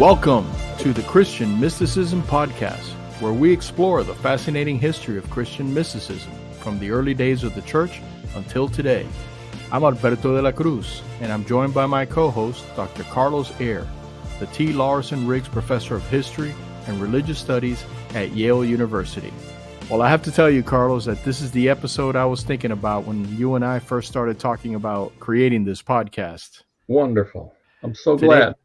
Welcome to the Christian Mysticism Podcast, where we explore the fascinating history of Christian mysticism from the early days of the church until today. I'm Alberto de la Cruz, and I'm joined by my co-host, Dr. Carlos Eire, the T. Lawson Riggs Professor of History and Religious Studies at Yale University. Well, I have to tell you, Carlos, that this is the episode I was thinking about when you and I first started talking about creating this podcast. Wonderful. I'm so glad.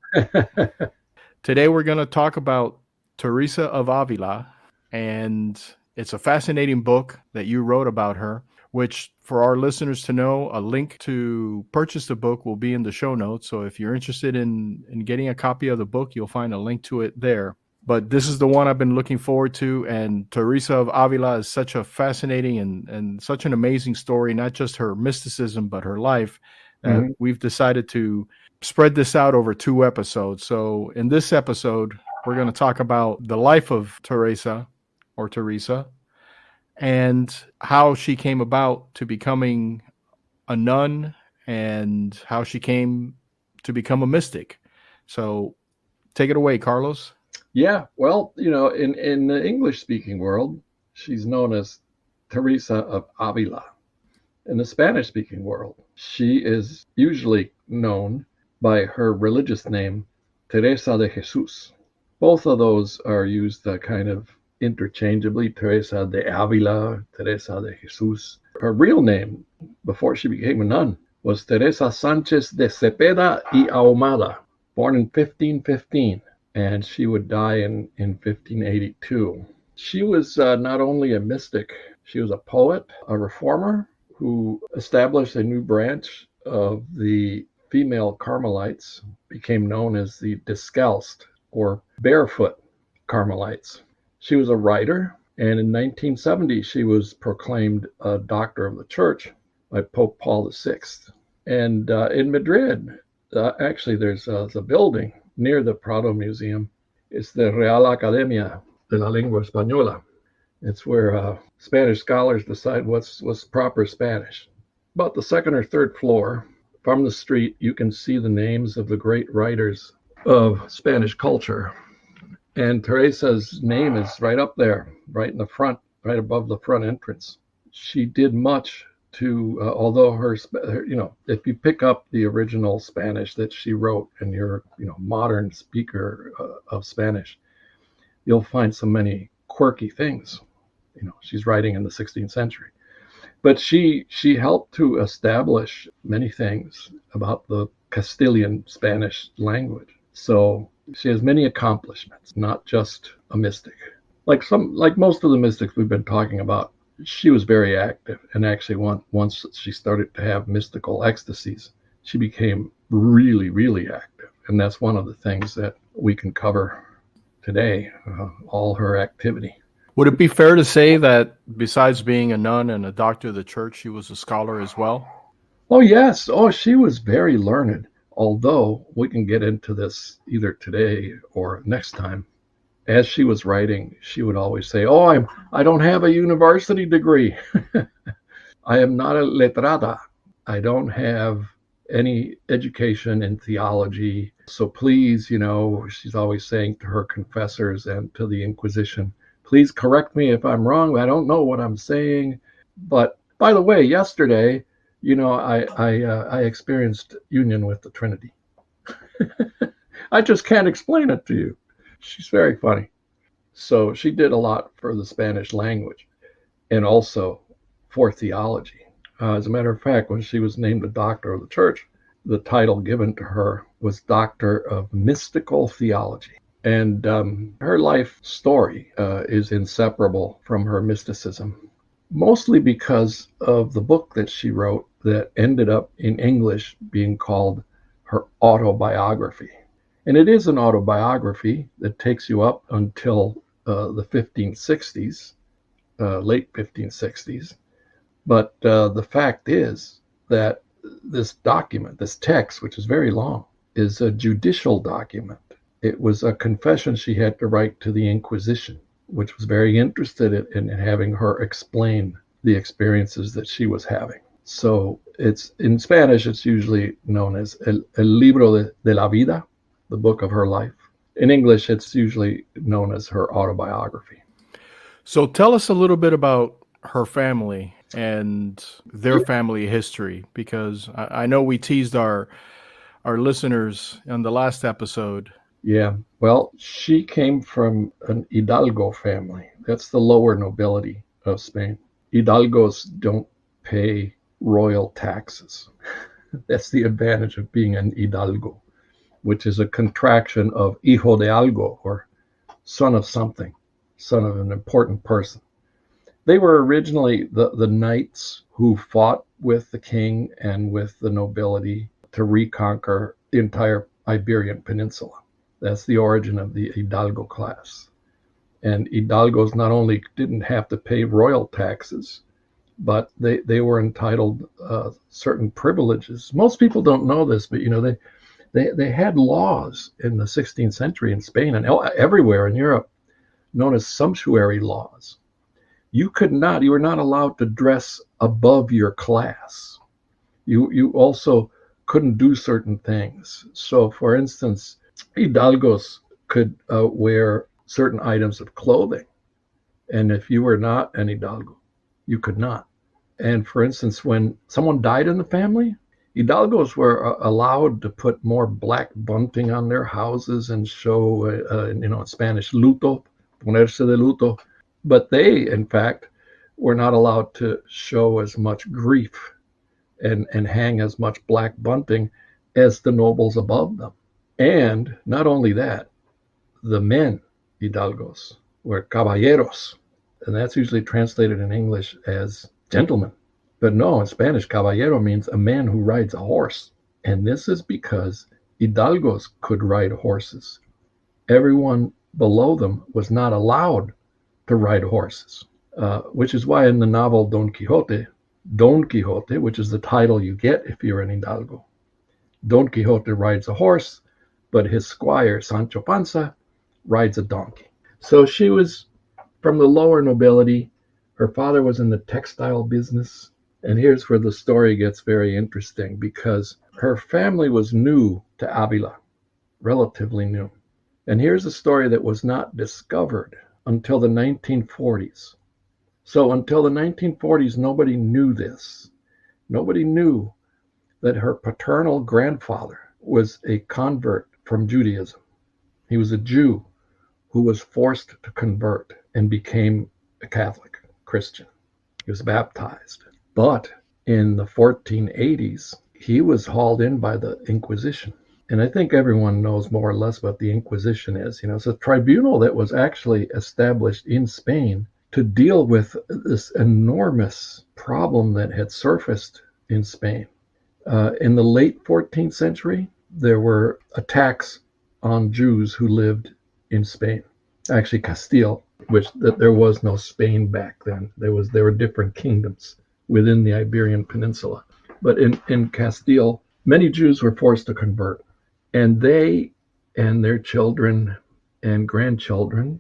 Today we're going to talk about Teresa of Avila, and it's a fascinating book that you wrote about her, which for our listeners to know, a link to purchase the book will be in the show notes. So if you're interested in getting a copy of the book, you'll find a link to it there. But this is the one I've been looking forward to, and Teresa of Avila is such a fascinating and such an amazing story, not just her mysticism, but her life, that we've decided to spread this out over 2 episodes. So in this episode, we're going to talk about the life of Teresa, and how she came about to becoming a nun and how she came to become a mystic. So take it away, Carlos. Yeah, well, in the English-speaking world, she's known as Teresa of Avila. In the Spanish-speaking world, she is usually known by her religious name, Teresa de Jesus. Both of those are used kind of interchangeably, Teresa de Avila, Teresa de Jesus. Her real name, before she became a nun, was Teresa Sánchez de Cepeda y Ahumada, born in 1515, and she would die in 1582. She was not only a mystic, she was a poet, a reformer, who established a new branch of the female Carmelites, became known as the Descalced or barefoot Carmelites. She was a writer, and in 1970 she was proclaimed a doctor of the church by Pope Paul VI. And in Madrid, actually there's a building near the Prado Museum. It's the Real Academia de la Lengua Española. It's where Spanish scholars decide what's proper Spanish. About the second or third floor, from the street, you can see the names of the great writers of Spanish culture. And Teresa's name is right up there, right in the front, right above the front entrance. She did much to, although her, if you pick up the original Spanish that she wrote and you're, modern speaker of Spanish, you'll find so many quirky things. She's writing in the 16th century. But she helped to establish many things about the Castilian Spanish language. So she has many accomplishments, not just a mystic. Like most of the mystics we've been talking about, she was very active. And actually once she started to have mystical ecstasies, she became really, really active. And that's one of the things that we can cover today, all her activity. Would it be fair to say that besides being a nun and a doctor of the church, she was a scholar as well? Oh, yes. Oh, she was very learned. Although we can get into this either today or next time. As she was writing, she would always say, I don't have a university degree. I am not a letrada. I don't have any education in theology. So please, she's always saying to her confessors and to the Inquisition, please correct me if I'm wrong. I don't know what I'm saying. But by the way, yesterday, I experienced union with the Trinity. I just can't explain it to you. She's very funny. So she did a lot for the Spanish language and also for theology. As a matter of fact, when she was named a doctor of the church, the title given to her was Doctor of Mystical Theology. And her life story is inseparable from her mysticism, mostly because of the book that she wrote that ended up in English being called her autobiography. And it is an autobiography that takes you up until the 1560s, late 1560s. But the fact is that this document, this text, which is very long, is a judicial document. It was a confession she had to write to the Inquisition, which was very interested in having her explain the experiences that she was having. So it's in Spanish, it's usually known as El Libro de la Vida, the book of her life. In English, it's usually known as her autobiography. So tell us a little bit about her family and their family history, because I know we teased our listeners on the last episode. Yeah, well, she came from an Hidalgo family. That's the lower nobility of Spain. Hidalgos don't pay royal taxes. That's the advantage of being an Hidalgo, which is a contraction of hijo de algo, or son of something, son of an important person. They were originally the knights who fought with the king and with the nobility to reconquer the entire Iberian Peninsula. That's the origin of the Hidalgo class. And Hidalgos not only didn't have to pay royal taxes, but they were entitled certain privileges. Most people don't know this, but they had laws in the 16th century in Spain and everywhere in Europe known as sumptuary laws. You were not allowed to dress above your class. You also couldn't do certain things. So, for instance, Hidalgos could wear certain items of clothing. And if you were not an Hidalgo, you could not. And for instance, when someone died in the family, Hidalgos were allowed to put more black bunting on their houses and show, in Spanish, luto, ponerse de luto. But they, in fact, were not allowed to show as much grief and hang as much black bunting as the nobles above them. And not only that, the men, Hidalgos, were caballeros, and that's usually translated in English as gentlemen. But no, in Spanish, caballero means a man who rides a horse. And this is because Hidalgos could ride horses. Everyone below them was not allowed to ride horses, which is why in the novel Don Quixote, which is the title you get if you're an Hidalgo, Don Quixote rides a horse, but his squire, Sancho Panza, rides a donkey. So she was from the lower nobility. Her father was in the textile business. And here's where the story gets very interesting, because her family was new to Avila, relatively new. And here's a story that was not discovered until the 1940s. So until the 1940s, nobody knew this. Nobody knew that her paternal grandfather was a convert from Judaism. He was a Jew who was forced to convert and became a Catholic Christian. He was baptized. But in the 1480s, he was hauled in by the Inquisition. And I think everyone knows more or less what the Inquisition is. It's a tribunal that was actually established in Spain to deal with this enormous problem that had surfaced in Spain. In the late 14th century, there were attacks on Jews who lived in Spain. Actually, Castile, which there was no Spain back then. There were different kingdoms within the Iberian Peninsula. But in Castile, many Jews were forced to convert. And they and their children and grandchildren,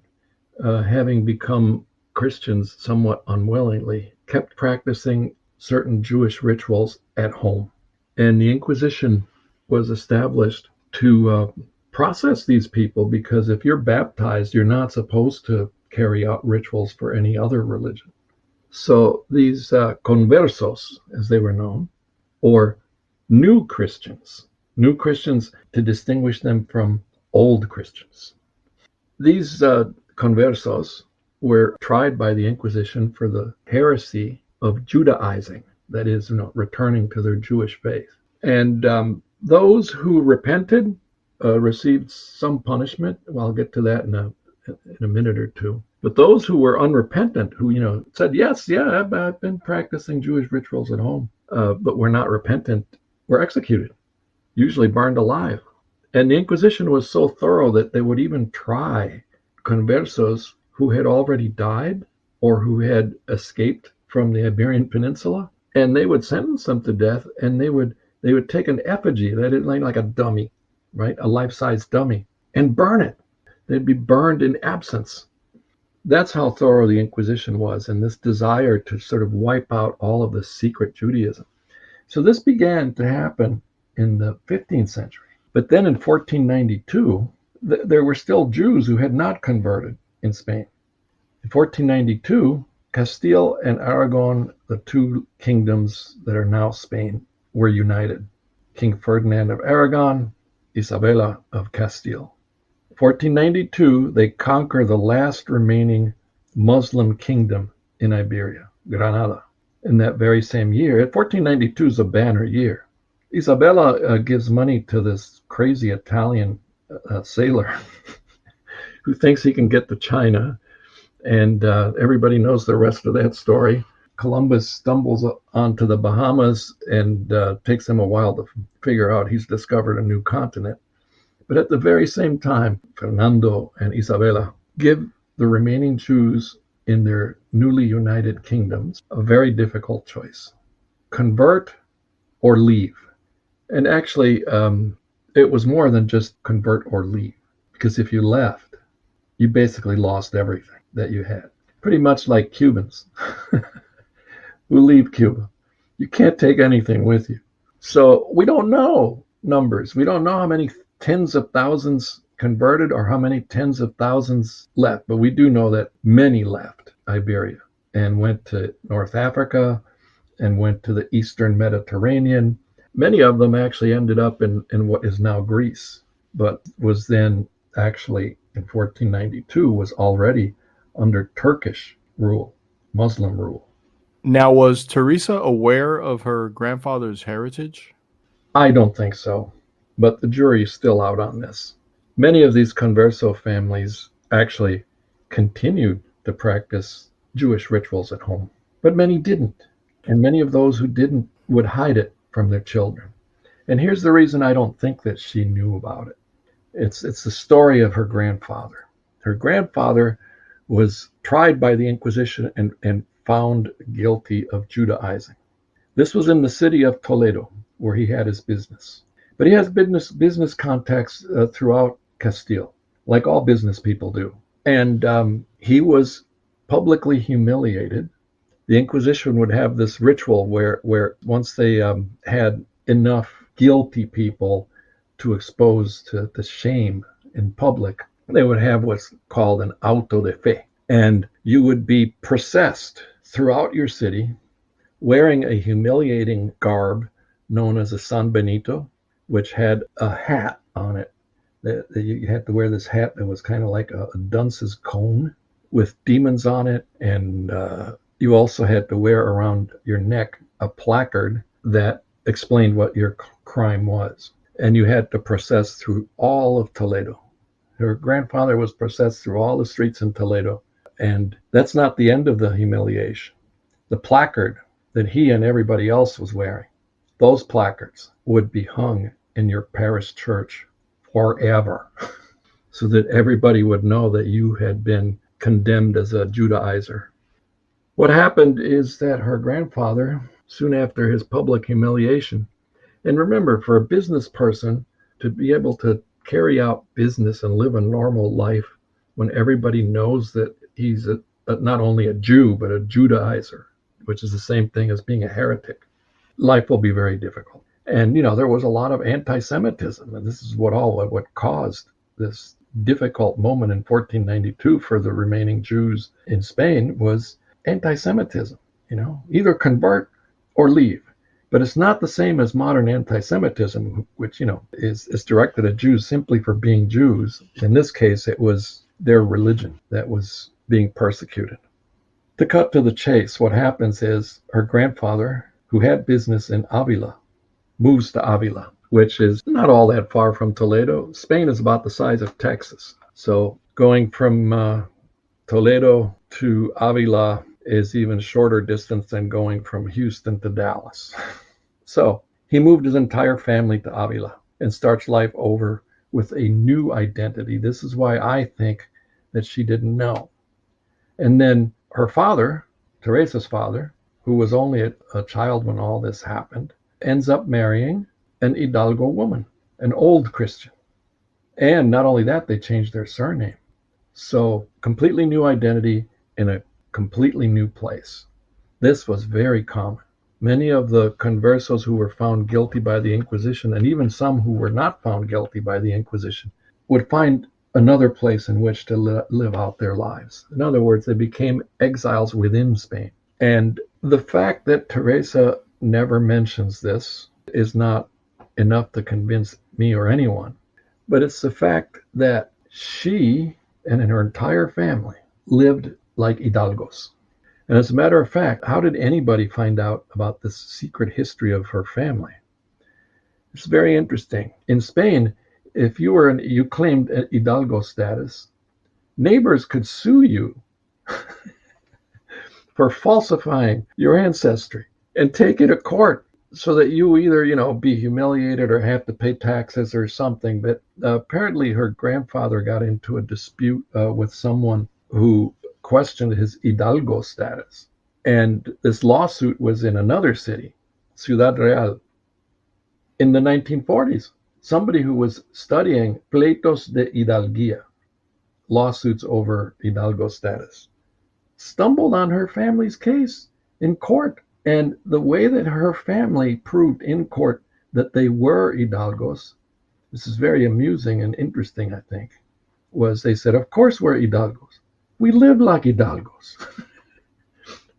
having become Christians somewhat unwillingly, kept practicing certain Jewish rituals at home. And the Inquisition was established to process these people, because if you're baptized, you're not supposed to carry out rituals for any other religion. So these conversos, as they were known, or new Christians to distinguish them from old Christians. These conversos were tried by the Inquisition for the heresy of Judaizing, that is, returning to their Jewish faith. And those who repented received some punishment. Well, I'll get to that in a minute or two. But those who were unrepentant, who said, yes, yeah, I've been practicing Jewish rituals at home, but were not repentant, were executed, usually burned alive. And the Inquisition was so thorough that they would even try conversos who had already died or who had escaped from the Iberian Peninsula, and they would sentence them to death, and they would take an effigy, that is like a dummy, right, a life-size dummy, and burn it. They'd be burned in absence. That's how thorough the Inquisition was, and this desire to sort of wipe out all of the secret Judaism. So this began to happen in the 15th century. But then in 1492, there were still Jews who had not converted in Spain. In 1492, Castile and Aragon, the two kingdoms that are now Spain, were united. King Ferdinand of Aragon, Isabella of Castile. 1492, they conquer the last remaining Muslim kingdom in Iberia, Granada. In that very same year, 1492 is a banner year. Isabella gives money to this crazy Italian sailor who thinks he can get to China, and everybody knows the rest of that story. Columbus stumbles onto the Bahamas, and takes him a while to figure out he's discovered a new continent. But at the very same time, Fernando and Isabella give the remaining Jews in their newly united kingdoms a very difficult choice: convert or leave. And actually, it was more than just convert or leave, because if you left, you basically lost everything that you had. Pretty much like Cubans who leave Cuba. You can't take anything with you. So we don't know numbers. We don't know how many tens of thousands converted or how many tens of thousands left, but we do know that many left Iberia and went to North Africa and went to the Eastern Mediterranean. Many of them actually ended up in what is now Greece, but was then actually in 1492 was already under Turkish rule, Muslim rule. Now, was Teresa aware of her grandfather's heritage? I don't think so, but the jury is still out on this. Many of these converso families actually continued to practice Jewish rituals at home, but many didn't. And many of those who didn't would hide it from their children. And here's the reason I don't think that she knew about it. It's the story of her grandfather. Her grandfather was tried by the Inquisition and found guilty of Judaizing. This was in the city of Toledo, where he had his business. But he has business contacts throughout Castile, like all business people do. And he was publicly humiliated. The Inquisition would have this ritual where once they had enough guilty people to expose to the shame in public, they would have what's called an auto de fe. And you would be processed throughout your city wearing a humiliating garb known as a San Benito, which had a hat on it. You had to wear this hat that was kind of like a dunce's cone with demons on it. And you also had to wear around your neck a placard that explained what your crime was. And you had to process through all of Toledo. Her grandfather was processed through all the streets in Toledo. And that's not the end of the humiliation. The placard that he and everybody else was wearing, those placards would be hung in your parish church forever, so that everybody would know that you had been condemned as a Judaizer. What happened is that her grandfather, soon after his public humiliation, and remember, for a business person to be able to carry out business and live a normal life when everybody knows that he's not only a Jew, but a Judaizer, which is the same thing as being a heretic, life will be very difficult. And, there was a lot of anti-Semitism, and this is what caused this difficult moment in 1492 for the remaining Jews in Spain was anti-Semitism, either convert or leave. But it's not the same as modern anti-Semitism, which, is directed at Jews simply for being Jews. In this case, it was their religion that was being persecuted. To cut to the chase, what happens is her grandfather, who had business in Avila, moves to Avila, which is not all that far from Toledo. Spain is about the size of Texas. So going from Toledo to Avila is even shorter distance than going from Houston to Dallas. So he moved his entire family to Avila and starts life over with a new identity. This is why I think that she didn't know. And then her father, Teresa's father, who was only a child when all this happened, ends up marrying an Hidalgo woman, an old Christian. And not only that, they changed their surname. So completely new identity in a completely new place. This was very common. Many of the conversos who were found guilty by the Inquisition, and even some who were not found guilty by the Inquisition, would find another place in which to live out their lives. In other words, they became exiles within Spain. And the fact that Teresa never mentions this is not enough to convince me or anyone, but it's the fact that she and her entire family lived like hidalgos. And as a matter of fact, how did anybody find out about this secret history of her family? It's very interesting. In Spain, if you claimed hidalgo status, neighbors could sue you for falsifying your ancestry and take it to court so that you either, be humiliated or have to pay taxes or something. But apparently her grandfather got into a dispute with someone who questioned his hidalgo status. And this lawsuit was in another city, Ciudad Real, in the 1940s. Somebody who was studying pleitos de hidalguía, lawsuits over hidalgo status, stumbled on her family's case in court. And the way that her family proved in court that they were hidalgos, this is very amusing and interesting, I think, was they said, of course we're hidalgos. We live like hidalgos.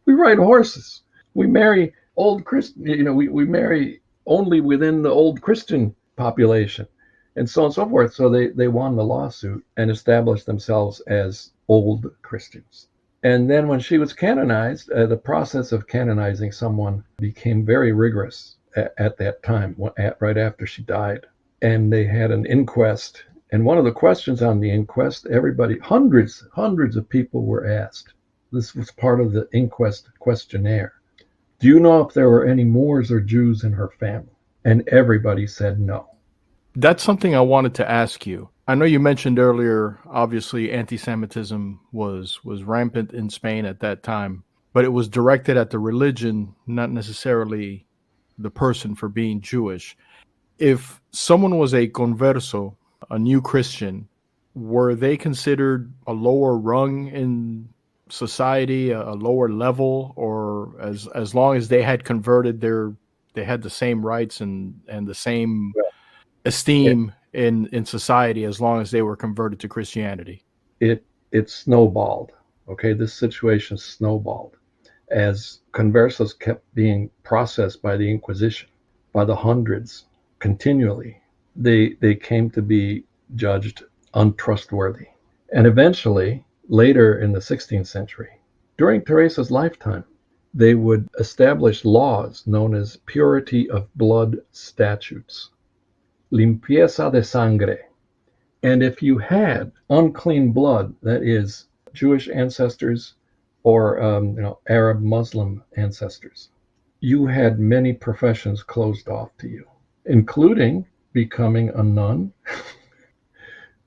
We ride horses. We marry old Christian, we marry only within the old Christian population, and so on and so forth. So they won the lawsuit and established themselves as old Christians. And then when she was canonized, the process of canonizing someone became very rigorous at that time, right after she died. And they had an inquest. And one of the questions on the inquest, hundreds of people were asked. This was part of the inquest questionnaire. Do you know if there were any Moors or Jews in her family? And everybody said no. That's something I wanted to ask you. I know you mentioned earlier, obviously, anti-Semitism was rampant in Spain at that time, but it was directed at the religion, not necessarily the person for being Jewish. If someone was a converso, a new Christian, were they considered a lower rung in society, a lower level, or as long as they had converted, they had the same rights and the same esteem in society as long as they were converted to Christianity? It snowballed. Okay, this situation snowballed as conversos kept being processed by the Inquisition by the hundreds continually. They came to be judged untrustworthy. And eventually, later in the 16th century, during Teresa's lifetime, they would establish laws known as purity of blood statutes, limpieza de sangre. And if you had unclean blood, that is Jewish ancestors or Arab Muslim ancestors, you had many professions closed off to you, including becoming a nun,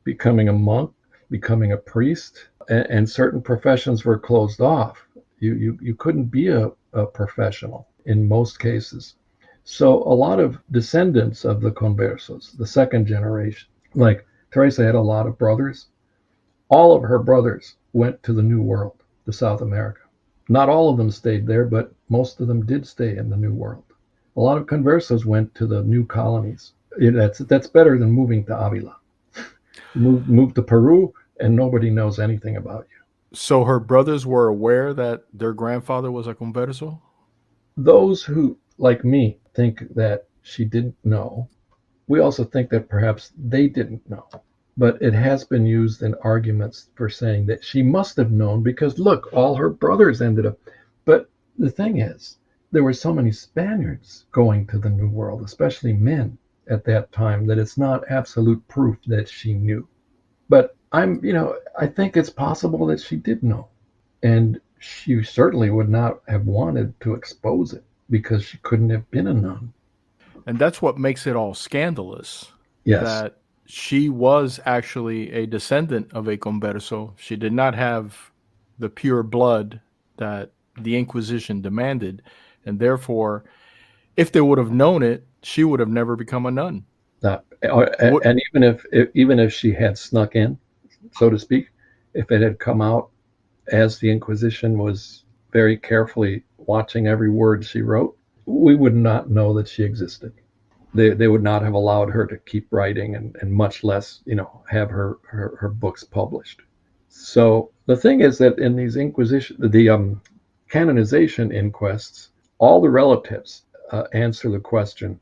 becoming a monk, becoming a priest, and certain professions were closed off. You couldn't be a professional in most cases. So a lot of descendants of the conversos, the second generation, like Teresa had a lot of brothers. All of her brothers went to the New World, to South America. Not all of them stayed there, but most of them did stay in the New World. A lot of conversos went to the new colonies. That's better than moving to Avila. Move to Peru, and nobody knows anything about you. So her brothers were aware that their grandfather was a converso? Those who, like me, think that she didn't know, we also think that perhaps they didn't know. But it has been used in arguments for saying that she must have known because, look, all her brothers ended up. But the thing is, there were so many Spaniards going to the New World, especially men at that time, that it's not absolute proof that she knew. But I think it's possible that she did know. And she certainly would not have wanted to expose it because she couldn't have been a nun. And that's what makes it all scandalous. Yes. That she was actually a descendant of a converso. She did not have the pure blood that the Inquisition demanded. And therefore, if they would have known it, she would have never become a nun. And even if she had snuck in, so to speak, if it had come out as the Inquisition was very carefully watching every word she wrote, we would not know that she existed. they would not have allowed her to keep writing, and much less, have her books published. So the thing is that in these the canonization inquests, all the relatives answer the question,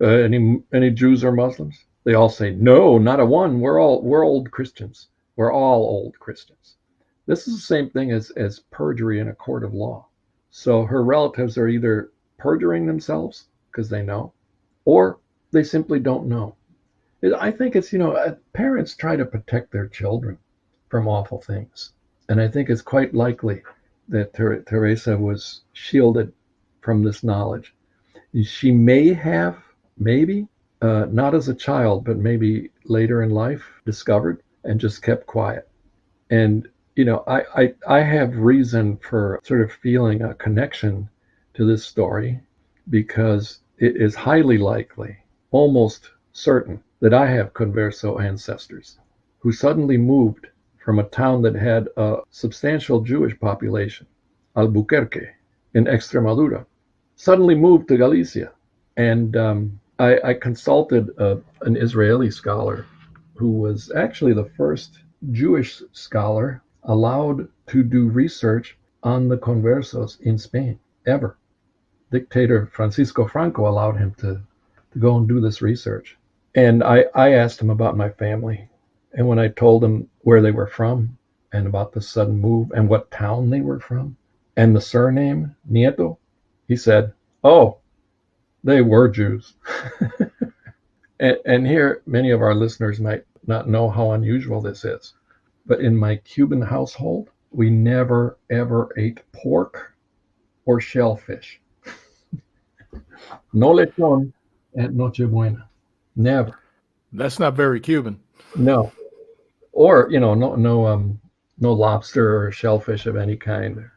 any Jews or Muslims? They all say, no, not a one. We're old Christians. We're all old Christians. This is the same thing as perjury in a court of law. So her relatives are either perjuring themselves because they know, or they simply don't know. I think it's, parents try to protect their children from awful things. And I think it's quite likely that Teresa was shielded from this knowledge. She may have, maybe, not as a child, but maybe later in life, discovered and just kept quiet. And, I have reason for sort of feeling a connection to this story because it is highly likely, almost certain, that I have converso ancestors who suddenly moved from a town that had a substantial Jewish population, Albuquerque, in Extremadura, suddenly moved to Galicia. And I consulted an Israeli scholar who was actually the first Jewish scholar allowed to do research on the conversos in Spain ever. Dictator Francisco Franco allowed him to go and do this research. And I asked him about my family. And when I told him where they were from and about the sudden move and what town they were from and the surname, Nieto, he said, oh, they were Jews. And here, many of our listeners might not know how unusual this is. But in my Cuban household, we never, ever ate pork or shellfish. No lechon at Nochebuena. Never. That's not very Cuban. No. Or, no lobster or shellfish of any kind,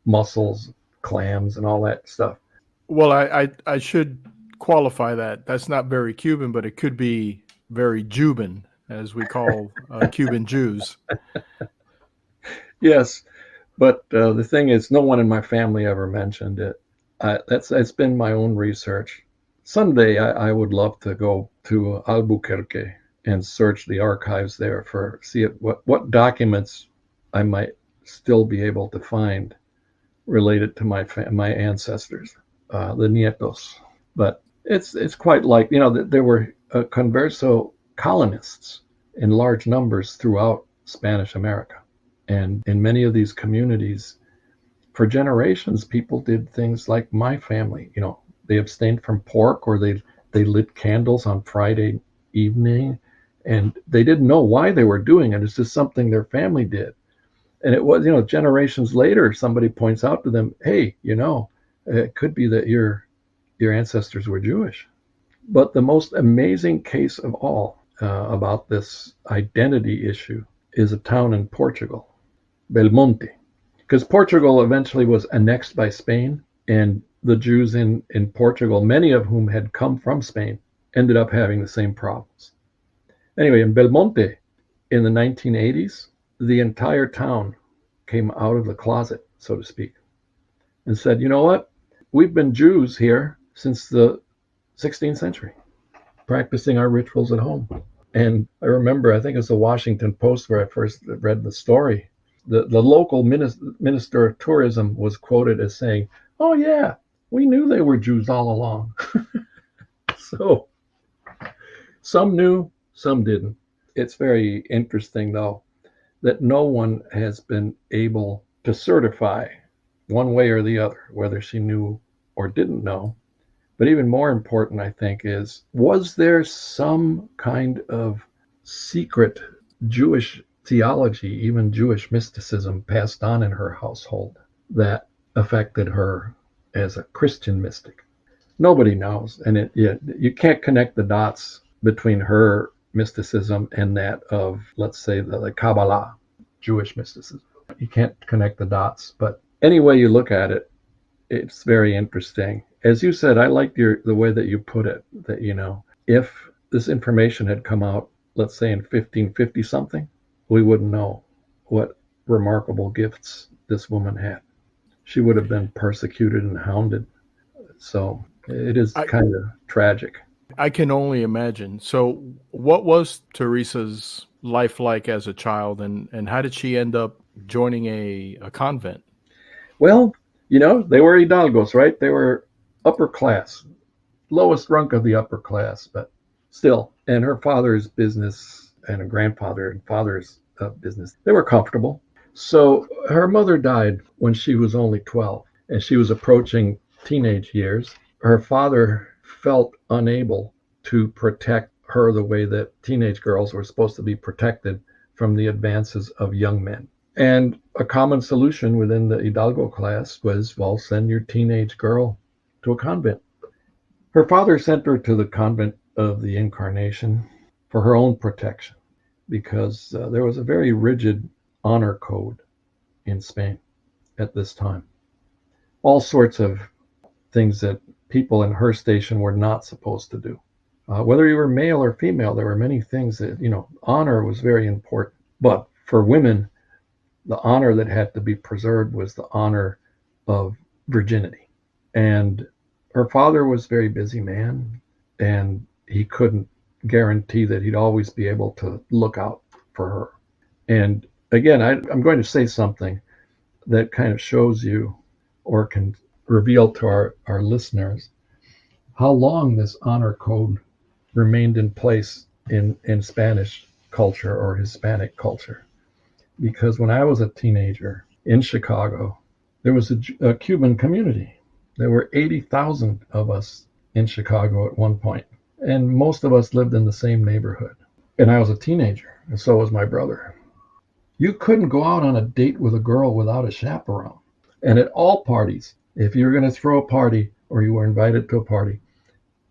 mussels, clams, and all that stuff. Well, I should qualify that. That's not very Cuban, but it could be very Juban, as we call Cuban Jews. Yes, but the thing is, no one in my family ever mentioned it. That's been my own research. Someday I would love to go to Albuquerque and search the archives there for see what documents I might still be able to find related to my ancestors, the Nietos. But it's quite like there were converso colonists in large numbers throughout Spanish America, and in many of these communities, for generations, people did things like my family. They abstained from pork, or they lit candles on Friday evening, and they didn't know why they were doing it. It's just something their family did. And it was, generations later, somebody points out to them, hey, it could be that your ancestors were Jewish. But the most amazing case of all about this identity issue is a town in Portugal, Belmonte, because Portugal eventually was annexed by Spain, and the Jews in Portugal, many of whom had come from Spain, ended up having the same problems. Anyway, in Belmonte, in the 1980s, the entire town came out of the closet, so to speak, and said, you know what? We've been Jews here since the 16th century, practicing our rituals at home. And I remember, I think it was the Washington Post where I first read the story. The local minister of tourism was quoted as saying, oh yeah, we knew they were Jews all along. So some knew, some didn't. It's very interesting, though, that no one has been able to certify one way or the other, whether she knew or didn't know. But even more important, I think, is was there some kind of secret Jewish theology, even Jewish mysticism, passed on in her household that affected her as a Christian mystic? Nobody knows. And you can't connect the dots between her mysticism and that of, let's say, the Kabbalah, Jewish mysticism. You can't connect the dots. But any way you look at it, it's very interesting. As you said, I liked the way that you put it, that, if this information had come out, let's say in 1550 something, we wouldn't know what remarkable gifts this woman had. She would have been persecuted and hounded. So it is I, kind of tragic. I can only imagine. So, what was Teresa's life like as a child, and how did she end up joining a convent? Well, they were hidalgos, right? They were upper class, lowest rung of the upper class, but still. And her father's business and her grandfather and father's business, they were comfortable. So her mother died when she was only 12 and she was approaching teenage years. Her father felt unable to protect her the way that teenage girls were supposed to be protected from the advances of young men. And a common solution within the Hidalgo class was, well, send your teenage girl to a convent. Her father sent her to the convent of the Incarnation for her own protection because there was a very rigid honor code in Spain at this time. All sorts of things that people in her station were not supposed to do. Whether you were male or female, there were many things that, honor was very important. But for women, the honor that had to be preserved was the honor of virginity. And her father was a very busy man, and he couldn't guarantee that he'd always be able to look out for her. And again, I'm going to say something that kind of shows you or can reveal to our listeners how long this honor code remained in place in Spanish culture or Hispanic culture. Because when I was a teenager in Chicago, there was a Cuban community. There were 80,000 of us in Chicago at one point, and most of us lived in the same neighborhood. And I was a teenager, and so was my brother. You couldn't go out on a date with a girl without a chaperone. And at all parties, if you were going to throw a party or you were invited to a party,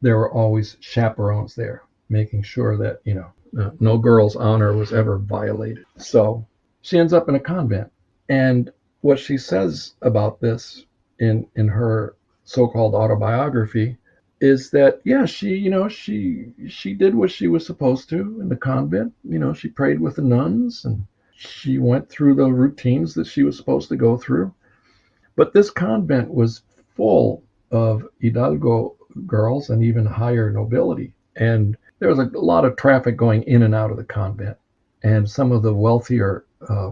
there were always chaperones there, making sure that, no girl's honor was ever violated. So she ends up in a convent. And what she says about this in her so-called autobiography is that, yeah, she did what she was supposed to in the convent. She prayed with the nuns and she went through the routines that she was supposed to go through. But this convent was full of Hidalgo girls and even higher nobility. And there was a lot of traffic going in and out of the convent. And some of the wealthier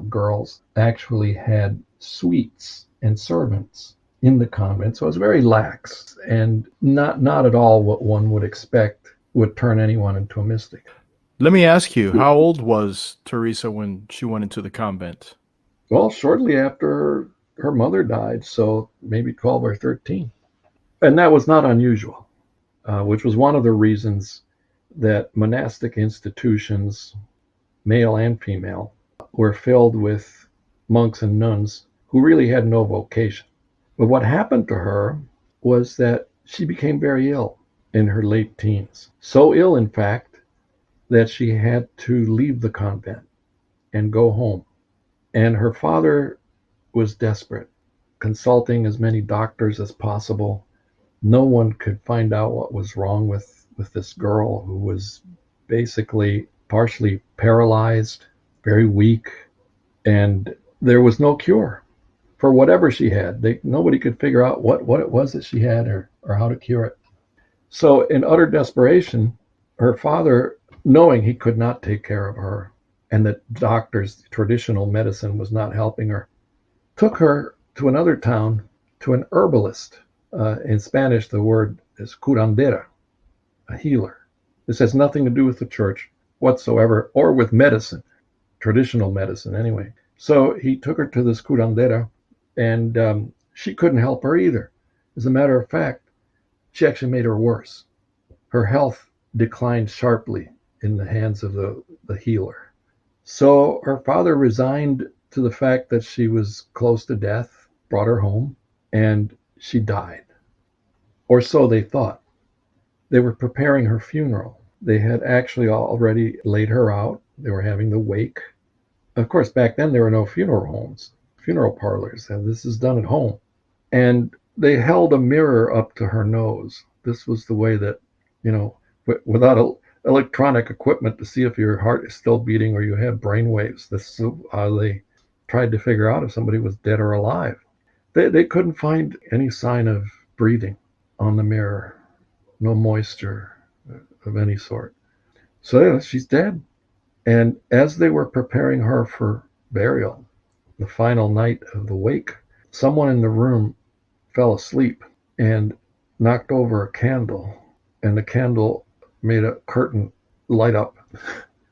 girls actually had suites and servants in the convent. So it was very lax and not at all what one would expect would turn anyone into a mystic. Let me ask you, how old was Teresa when she went into the convent? Well, shortly after her mother died, so maybe 12 or 13. And that was not unusual, which was one of the reasons that monastic institutions, male and female, were filled with monks and nuns who really had no vocation. But what happened to her was that she became very ill in her late teens. So ill, in fact, that she had to leave the convent and go home. And her father was desperate, consulting as many doctors as possible. No one could find out what was wrong with this girl who was basically partially paralyzed, very weak, and there was no cure for whatever she had. Nobody could figure out what it was that she had or how to cure it. So in utter desperation, her father, knowing he could not take care of her and that doctors, traditional medicine was not helping her, took her to another town to an herbalist. In Spanish, the word is curandera, a healer. This has nothing to do with the church whatsoever or with medicine, traditional medicine anyway. So he took her to this curandera, and she couldn't help her either. As a matter of fact, she actually made her worse. Her health declined sharply in the hands of the healer. So her father resigned to the fact that she was close to death, brought her home, and she died. Or so they thought. They were preparing her funeral. They had actually already laid her out. They were having the wake. Of course, back then there were no funeral homes, funeral parlors, and this is done at home. And they held a mirror up to her nose. This was the way that, without electronic equipment to see if your heart is still beating or you have brain waves. This is how they tried to figure out if somebody was dead or alive. They couldn't find any sign of breathing on the mirror, no moisture, of any sort. So yeah, she's dead. And as they were preparing her for burial, the final night of the wake, someone in the room fell asleep and knocked over a candle, and the candle made a curtain light up,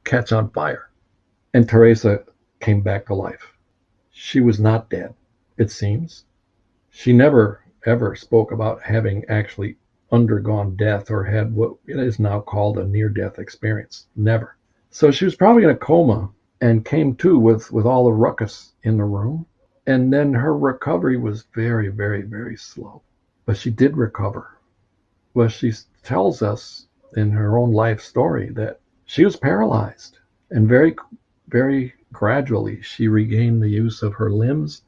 catch on fire. And Teresa came back to life. She was not dead, it seems. She never ever spoke about having actually undergone death or had what is now called a near-death experience. Never. So she was probably in a coma and came to with all the ruckus in the room. And then her recovery was very, very, very slow. But she did recover. Well, she tells us in her own life story that she was paralyzed, and very, very gradually she regained the use of her limbs.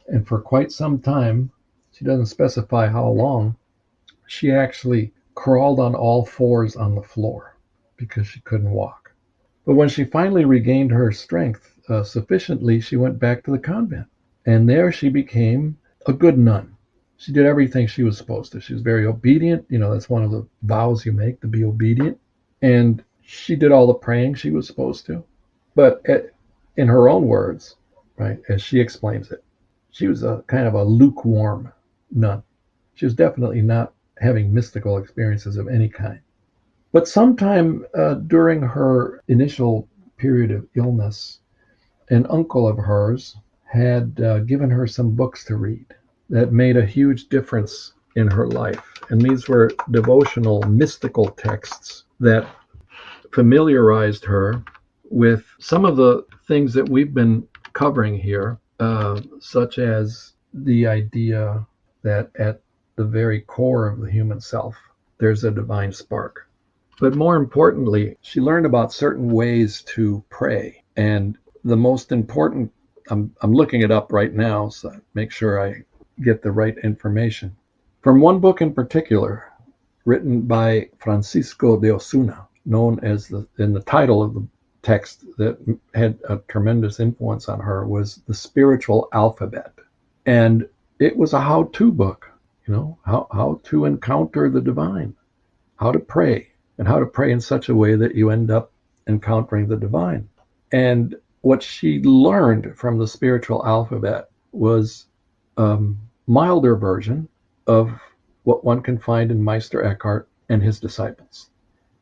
And for quite some time, she doesn't specify how long, she actually crawled on all fours on the floor because she couldn't walk. But when she finally regained her strength sufficiently, she went back to the convent. And there she became a good nun. She did everything she was supposed to. She was very obedient. That's one of the vows you make, to be obedient. And she did all the praying she was supposed to. But in her own words, right, as she explains it, she was a kind of a lukewarm nun. She was definitely not having mystical experiences of any kind. But sometime during her initial period of illness, an uncle of hers had given her some books to read that made a huge difference in her life. And these were devotional, mystical texts that familiarized her with some of the things that we've been covering here, such as the idea that at the very core of the human self, there's a divine spark. But more importantly, she learned about certain ways to pray. And the most important, I'm looking it up right now, so make sure I get the right information. From one book in particular, written by Francisco de Osuna, known as in the title of the text that had a tremendous influence on her, was The Spiritual Alphabet. And it was a how-to book, how to encounter the divine, how to pray, and how to pray in such a way that you end up encountering the divine. And what she learned from the spiritual alphabet was a milder version of what one can find in Meister Eckhart and his disciples.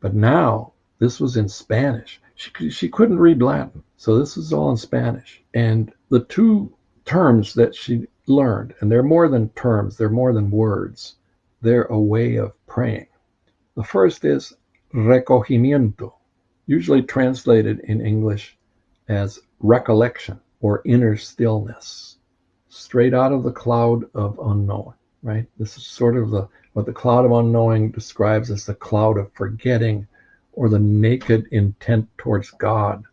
But now, this was in Spanish. She couldn't read Latin, so this is all in Spanish. And the two terms that she learned, and they're more than terms, they're more than words, they're a way of praying. The first is recogimiento, usually translated in English as recollection or inner stillness, straight out of the cloud of unknowing, right? This is sort of what the cloud of unknowing describes as the cloud of forgetting or the naked intent towards God.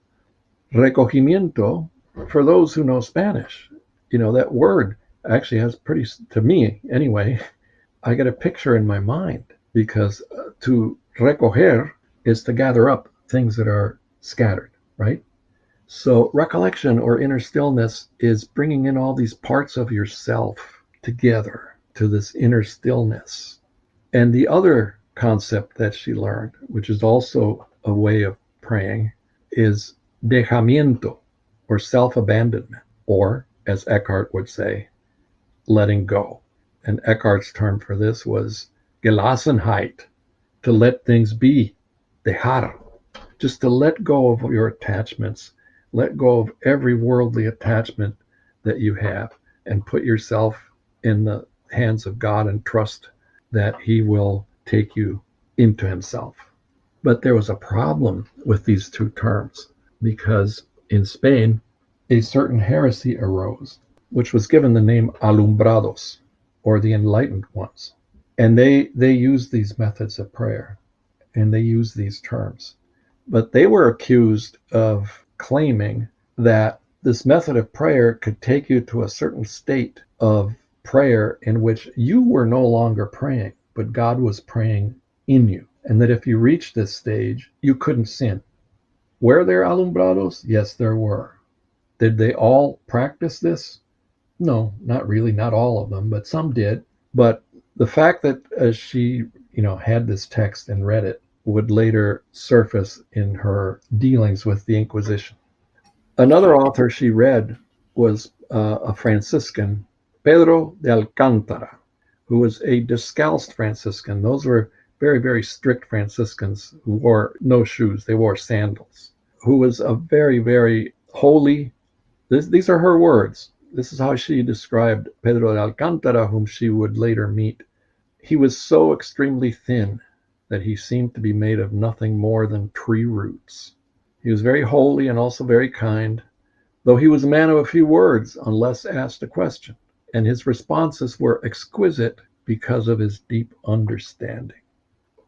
Recogimiento, for those who know Spanish, that word actually has to me anyway, I get a picture in my mind, because to recoger is to gather up things that are scattered, right? So recollection or inner stillness is bringing in all these parts of yourself together to this inner stillness. And the other concept that she learned, which is also a way of praying, is dejamiento, or self-abandonment, or, as Eckhart would say, letting go. And Eckhart's term for this was Gelassenheit, to let things be, dejar, just to let go of your attachments, let go of every worldly attachment that you have, and put yourself in the hands of God and trust that He will take you into Himself. But there was a problem with these two terms, because in Spain, a certain heresy arose, which was given the name alumbrados, or the enlightened ones. And they used these methods of prayer, and they used these terms. But they were accused of claiming that this method of prayer could take you to a certain state of prayer in which you were no longer praying, but God was praying in you. And that if you reached this stage, you couldn't sin. Were there alumbrados? Yes, there were. Did they all practice this? No, not really, not all of them, but some did. But the fact that she, had this text and read it, would later surface in her dealings with the Inquisition. Another author she read was a Franciscan, Pedro de Alcántara, who was a descalced Franciscan. Those were very, very strict Franciscans who wore no shoes, they wore sandals, who was a very, very holy. These are her words. This is how she described Pedro de Alcántara, whom she would later meet. He was so extremely thin that he seemed to be made of nothing more than tree roots. He was very holy and also very kind, though he was a man of a few words unless asked a question, and his responses were exquisite because of his deep understanding.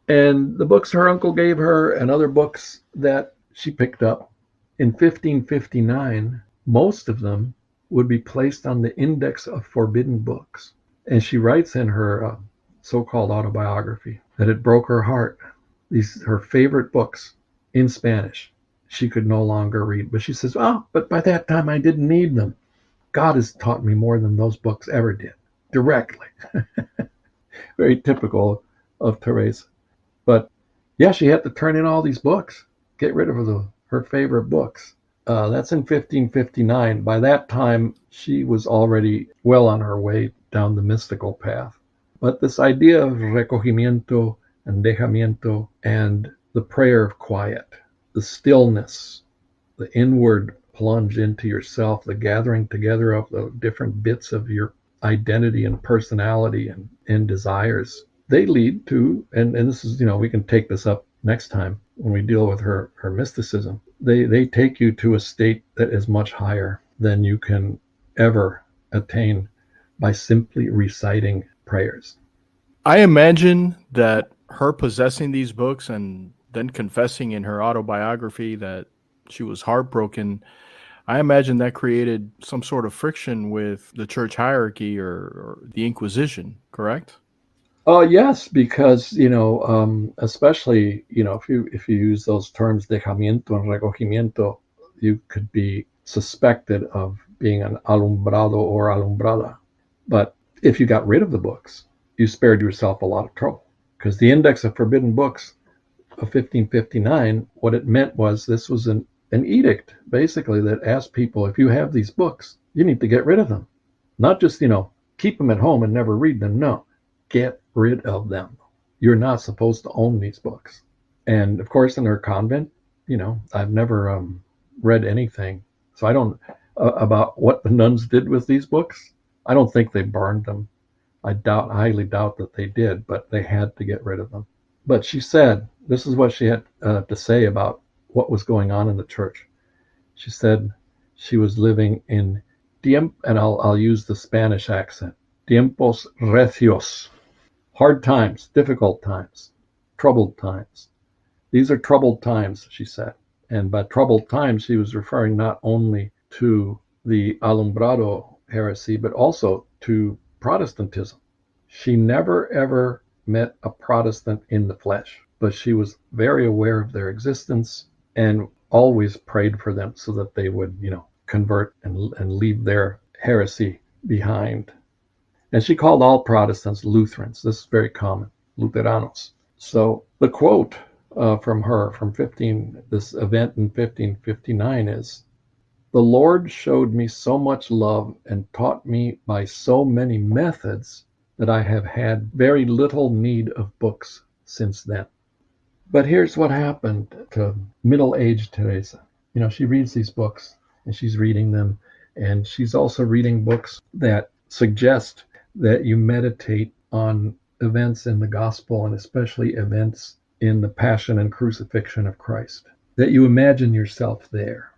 And the books her uncle gave her and other books that she picked up in 1559, most of them would be placed on the index of forbidden books. And she writes in her so-called autobiography that it broke her heart. Her favorite books in Spanish, she could no longer read. But she says, oh, but by that time I didn't need them. God has taught me more than those books ever did, directly. Very typical of Teresa. But yeah, she had to turn in all these books, get rid of her favorite books. That's in 1559. By that time, she was already well on her way down the mystical path. But this idea of recogimiento and dejamiento and the prayer of quiet, the stillness, the inward plunge into yourself, the gathering together of the different bits of your identity and personality and desires, they lead to, and this is, we can take this up next time when we deal with her mysticism. They take you to a state that is much higher than you can ever attain by simply reciting prayers. I imagine that her possessing these books and then confessing in her autobiography that she was heartbroken, I imagine that created some sort of friction with the church hierarchy or the Inquisition, correct? Yes, because especially if you use those terms dejamiento and recogimiento, you could be suspected of being an alumbrado or alumbrada. But if you got rid of the books, you spared yourself a lot of trouble, because the Index of Forbidden Books of 1559, what it meant was this was an edict, basically, that asked people, if you have these books, you need to get rid of them. Not just, keep them at home and never read them. No, get rid of them. You're not supposed to own these books. And of course, in her convent, I've never read anything. So I don't, about what the nuns did with these books. I don't think they burned them. I highly doubt that they did, but they had to get rid of them. But she said, this is what she had to say about what was going on in the church. She said she was living in and I'll use the Spanish accent, tiempos recios, hard times, difficult times, troubled times. These are troubled times, she said. And by troubled times, she was referring not only to the alumbrado heresy, but also to Protestantism. She never, ever met a Protestant in the flesh, but she was very aware of their existence and always prayed for them so that they would, convert and leave their heresy behind. And she called all Protestants Lutherans. This is very common, Luteranos. So the quote from her from this event in 1559 is, "The Lord showed me so much love and taught me by so many methods that I have had very little need of books since then." But here's what happened to middle-aged Teresa. She reads these books and she's reading them, and she's also reading books that suggest that you meditate on events in the gospel, and especially events in the passion and crucifixion of Christ, that you imagine yourself there.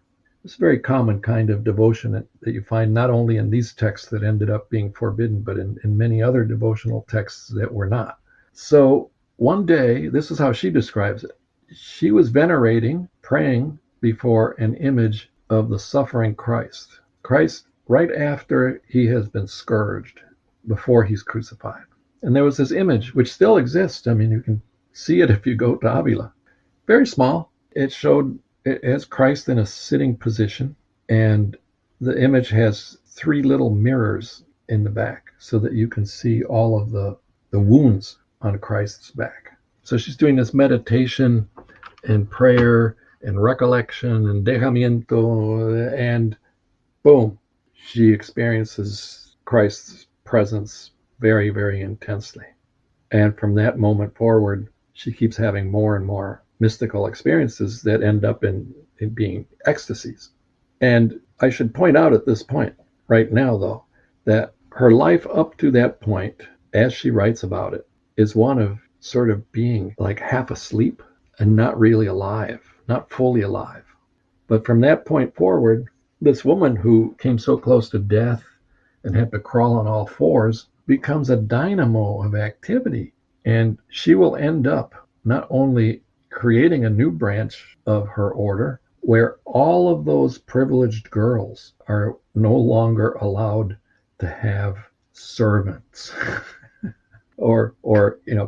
It's a very common kind of devotion that you find not only in these texts that ended up being forbidden, but in many other devotional texts that were not. So one day, this is how she describes it. She was venerating, praying before an image of the suffering Christ. Christ, right after he has been scourged, before he's crucified. And there was this image, which still exists. I mean, you can see it if you go to Avila. Very small. It has Christ in a sitting position, and the image has 3 little mirrors in the back so that you can see all of the wounds on Christ's back. So she's doing this meditation and prayer and recollection and dejamiento, and boom, she experiences Christ's presence very, very intensely. And from that moment forward, she keeps having more and more mystical experiences that end up in being ecstasies. And I should point out at this point, right now, though, that her life up to that point, as she writes about it, is one of sort of being like half asleep and not really alive, not fully alive. But from that point forward, this woman who came so close to death and had to crawl on all fours becomes a dynamo of activity. And she will end up not only creating a new branch of her order, where all of those privileged girls are no longer allowed to have servants or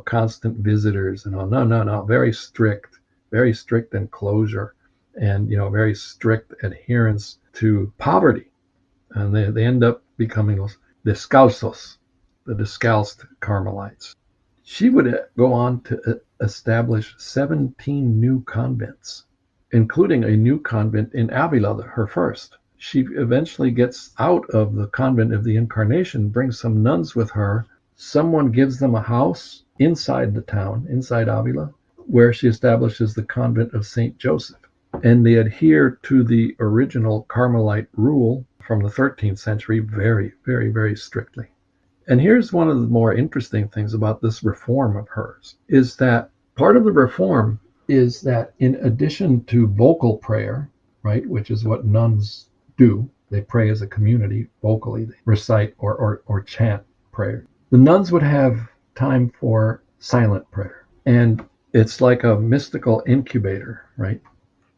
constant visitors and all. No, very strict enclosure, and very strict adherence to poverty. And they end up becoming those descalzos, the descalced Carmelites. She would go on to establish 17 new convents, including a new convent in Avila, her first. She eventually gets out of the convent of the Incarnation, brings some nuns with her. Someone gives them a house inside the town, inside Avila, where she establishes the convent of St. Joseph. And they adhere to the original Carmelite rule from the 13th century very, very, very strictly. And here's one of the more interesting things about this reform of hers, is that part of the reform is that in addition to vocal prayer, right, which is what nuns do, they pray as a community vocally, they recite or chant prayer. The nuns would have time for silent prayer. And it's like a mystical incubator, right?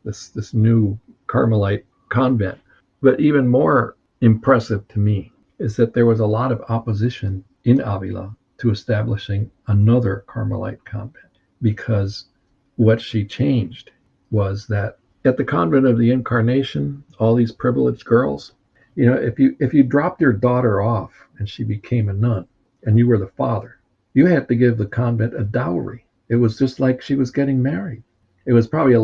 This new Carmelite convent. But even more impressive to me is that there was a lot of opposition in Avila to establishing another Carmelite convent, because what she changed was that at the convent of the Incarnation, all these privileged girls, if you dropped your daughter off and she became a nun and you were the father, you had to give the convent a dowry. It was just like she was getting married. It was probably a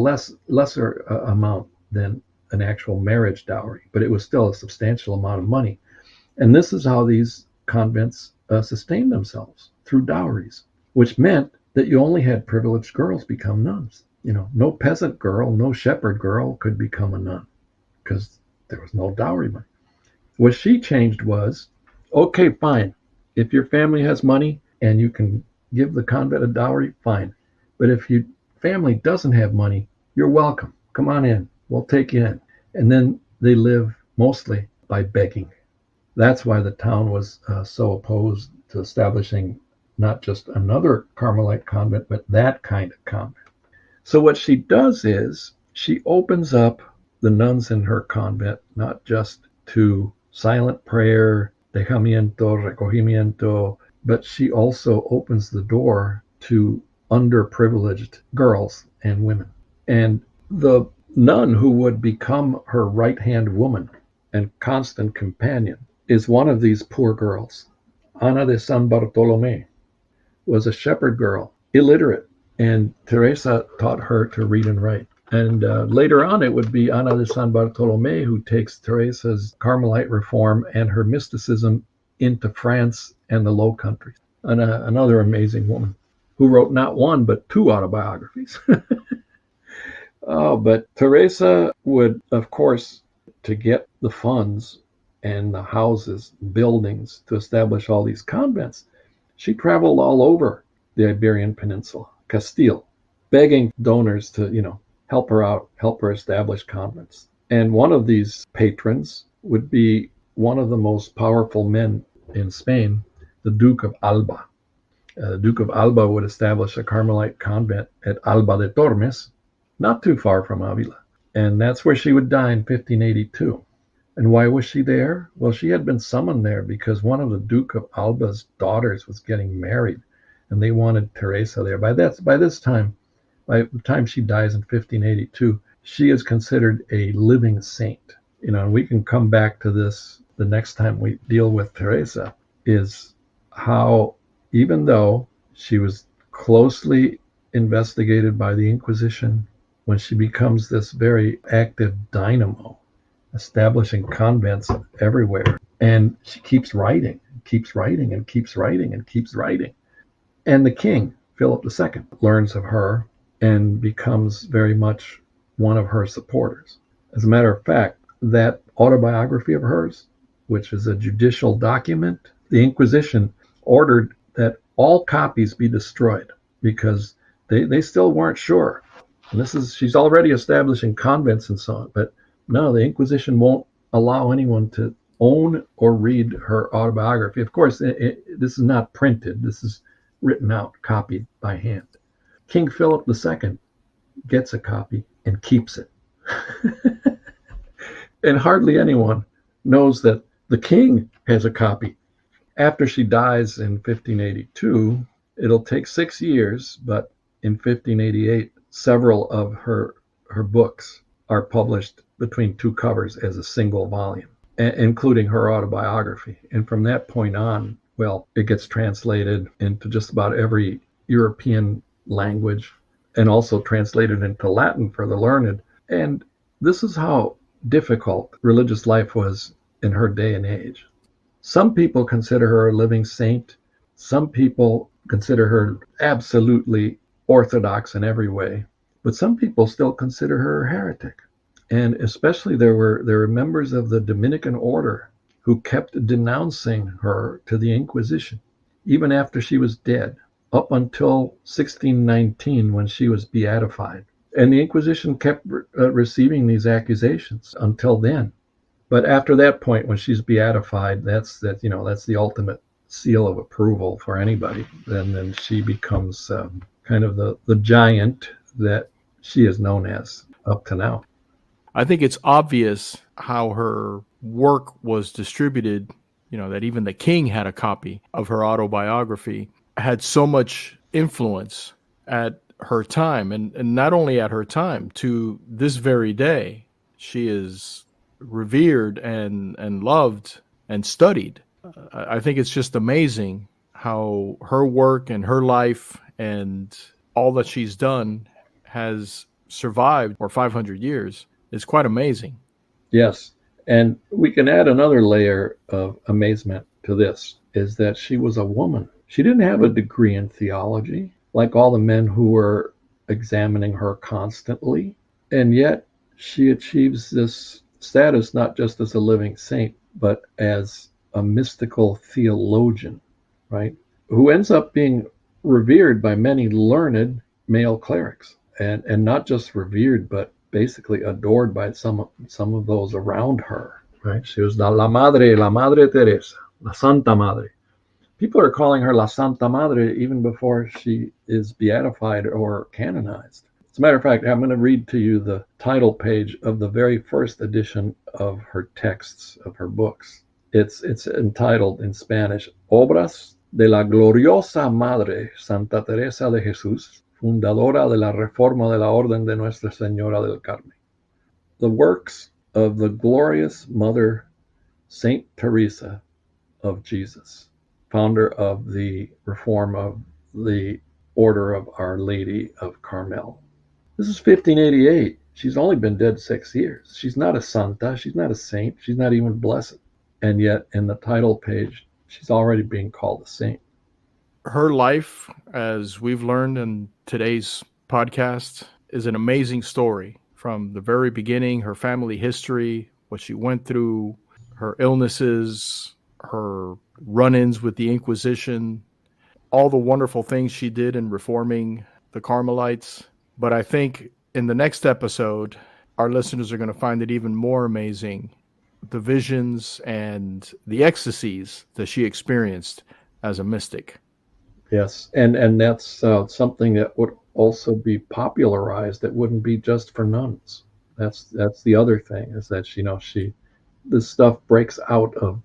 lesser amount than an actual marriage dowry, but it was still a substantial amount of money. And this is how these convents sustained themselves, through dowries, which meant that you only had privileged girls become nuns. No peasant girl, no shepherd girl could become a nun because there was no dowry money. What she changed was, okay, fine. If your family has money and you can give the convent a dowry, fine. But if your family doesn't have money, you're welcome. Come on in. We'll take you in. And then they live mostly by begging. That's why the town was so opposed to establishing not just another Carmelite convent, but that kind of convent. So what she does is she opens up the nuns in her convent, not just to silent prayer, dejamiento, recogimiento, but she also opens the door to underprivileged girls and women. And the nun who would become her right-hand woman and constant companion is one of these poor girls. Ana de San Bartolome was a shepherd girl, illiterate, and Teresa taught her to read and write. And later on, it would be Ana de San Bartolome who takes Teresa's Carmelite reform and her mysticism into France and the Low Countries. And another amazing woman who wrote not one, but two autobiographies. But Teresa would, of course, to get the funds and the houses, buildings to establish all these convents, she traveled all over the Iberian Peninsula, Castile, begging donors to, help her out, help her establish convents. And one of these patrons would be one of the most powerful men in Spain, the Duke of Alba. The Duke of Alba would establish a Carmelite convent at Alba de Tormes, not too far from Avila. And that's where she would die in 1582. And why was she there? Well, she had been summoned there because one of the Duke of Alba's daughters was getting married, and they wanted Teresa there. By the time she dies in 1582, she is considered a living saint. And we can come back to this the next time we deal with Teresa, is how even though she was closely investigated by the Inquisition, when she becomes this very active dynamo, establishing convents everywhere. And she keeps writing, keeps writing, and keeps writing, and keeps writing. And the king, Philip II, learns of her and becomes very much one of her supporters. As a matter of fact, that autobiography of hers, which is a judicial document, the Inquisition ordered that all copies be destroyed because they still weren't sure. And she's already establishing convents and so on, but no, the Inquisition won't allow anyone to own or read her autobiography. Of course, this is not printed. This is written out, copied by hand. King Philip II gets a copy and keeps it. And hardly anyone knows that the king has a copy. After she dies in 1582, it'll take 6 years, but in 1588, several of her books are published between two covers as a single volume, including her autobiography. And from that point on, well, it gets translated into just about every European language and also translated into Latin for the learned. And this is how difficult religious life was in her day and age. Some people consider her a living saint. Some people consider her absolutely orthodox in every way. But some people still consider her a heretic. And especially there were members of the Dominican order who kept denouncing her to the Inquisition, even after she was dead, up until 1619 when she was beatified. And the Inquisition kept receiving these accusations until then. But after that point, when she's beatified, that's the ultimate seal of approval for anybody. And then she becomes kind of the giant that she is known as up to now. I think it's obvious how her work was distributed, that even the king had a copy of her autobiography, had so much influence at her time. And not only at her time, to this very day, she is revered and loved and studied. I think it's just amazing how her work and her life and all that she's done has survived for 500 years. It's quite amazing. Yes. And we can add another layer of amazement to this, is that she was a woman. She didn't have a degree in theology, like all the men who were examining her constantly. And yet she achieves this status not just as a living saint, but as a mystical theologian, right? Who ends up being revered by many learned male clerics. And not just revered, but basically adored by some of those around her, right? She was la Madre Teresa, la Santa Madre. People are calling her la Santa Madre even before she is beatified or canonized. As a matter of fact, I'm going to read to you the title page of the very first edition of her texts, of her books. It's entitled in Spanish, Obras de la Gloriosa Madre Santa Teresa de Jesús, fundadora de la Reforma de la Orden de Nuestra Señora del Carmen. The works of the glorious Mother Saint Teresa of Jesus, founder of the Reform of the Order of Our Lady of Carmel. This is 1588. She's only been dead 6 years. She's not a santa. She's not a saint. She's not even blessed. And yet in the title page, she's already being called a saint. Her life, as we've learned in today's podcast, is an amazing story. From the very beginning, her family history, what she went through, her illnesses, her run-ins with the Inquisition, all the wonderful things she did in reforming the Carmelites. But I think in the next episode, our listeners are going to find it even more amazing, the visions and the ecstasies that she experienced as a mystic. Yes, and that's something that would also be popularized. It wouldn't be just for nuns. That's the other thing, is that this stuff breaks out of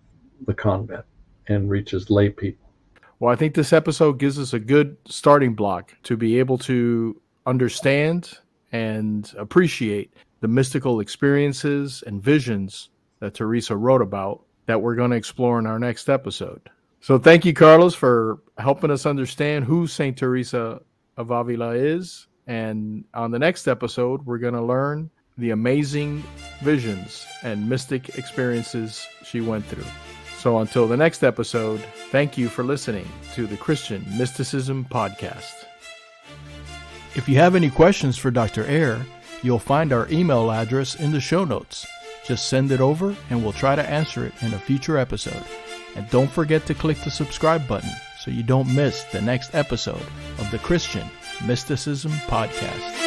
the convent and reaches lay people. Well, I think this episode gives us a good starting block to be able to understand and appreciate the mystical experiences and visions that Teresa wrote about that we're going to explore in our next episode. So thank you, Carlos, for helping us understand who St. Teresa of Avila is. And on the next episode, we're going to learn the amazing visions and mystic experiences she went through. So until the next episode, thank you for listening to the Christian Mysticism Podcast. If you have any questions for Dr. Eire, you'll find our email address in the show notes. Just send it over and we'll try to answer it in a future episode. And don't forget to click the subscribe button so you don't miss the next episode of the Christian Mysticism Podcast.